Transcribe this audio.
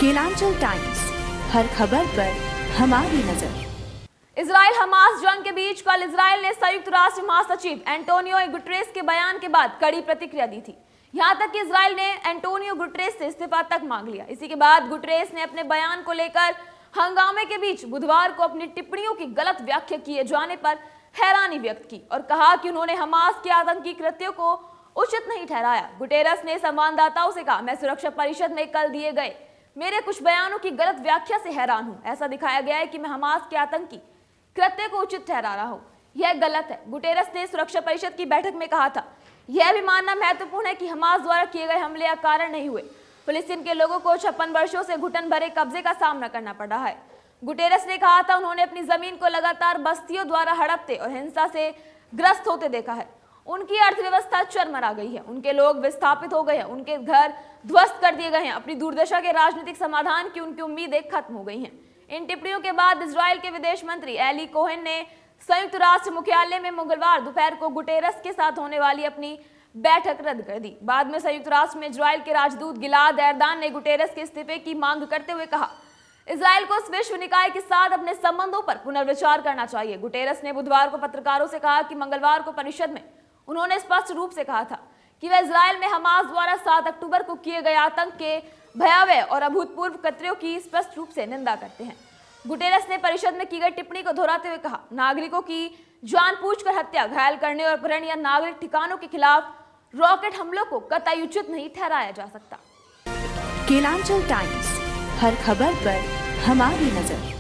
Kelanchal times, हर खबर पर हमारी नजर। इजराइल हमास जंग के बीच कल इजराइल ने संयुक्त राष्ट्र महासचिव एंटोनियो गुटेरेस के बयान के बाद कड़ी प्रतिक्रिया दी थी। यहां तक कि इजराइल ने एंटोनियो गुटेरेस से इस्तीफा तक मांग लिया। इसी के बाद गुटेरेस ने अपने बयान को लेकर हंगामे के बीच बुधवार को अपनी टिप्पणियों की गलत व्याख्या किए जाने पर हैरानी व्यक्त की और कहा कि उन्होंने हमास के आतंकी कृत्यों को उचित नहीं ठहराया। गुटेरेस ने संवाददाताओं से कहा, मैं सुरक्षा परिषद में कल दिए गए मेरे कुछ बयानों की गलत व्याख्या से हैरान हूं। ऐसा दिखाया गया है कि मैं हमास के आतंकी कृत्य को उचित ठहरा रहा हूं। यह गलत है। गुटेरेस ने सुरक्षा परिषद की बैठक में कहा था, यह भी मानना महत्वपूर्ण है कि हमास द्वारा किए गए हमले अकारण नहीं हुए। फिलिस्तीन के लोगों को 56 वर्षों से घुटन भरे कब्जे का सामना करना पड़ रहा है। गुटेरेस ने कहा था, उन्होंने अपनी जमीन को लगातार बस्तियों द्वारा हड़पते और हिंसा से ग्रस्त होते देखा है। उनकी अर्थव्यवस्था चरमरा गई है, उनके लोग विस्थापित हो गए हैं, उनके घर ध्वस्त कर दिए गए हैं। अपनी दुर्दशा के राजनीतिक समाधान की उनकी उम्मीदें खत्म हो गई हैं। इन टिप्पणियों के बाद इजराइल के विदेश मंत्री एली कोहेन ने संयुक्त राष्ट्र मुख्यालय में मंगलवार दोपहर को गुटेरेस के साथ होने वाली अपनी बैठक रद्द कर दी। बाद में संयुक्त राष्ट्र में इजराइल के राजदूत गिलाद एरदान ने गुटेरेस के इस्तीफे की मांग करते हुए कहा, इजराइल को इस विश्व निकाय के साथ अपने संबंधों पर पुनर्विचार करना चाहिए। गुटेरेस ने बुधवार को पत्रकारों से कहा कि मंगलवार को परिषद में उन्होंने स्पष्ट रूप से कहा था कि वे इजराइल में हमास द्वारा 7 अक्टूबर को किए गए आतंक के भयावह और अभूतपूर्व कृत्यों की स्पष्ट रूप से निंदा करते हैं। गुटेरेस ने परिषद में की गई टिप्पणी को दोहराते हुए कहा, नागरिकों की जानबूझकर हत्या, घायल करने और अपहरण या नागरिक ठिकानों के खिलाफ रॉकेट हमलों को कतई उचित नहीं ठहराया जा सकता। केलांचल टाइम्स, हर खबर पर हमारी नजर।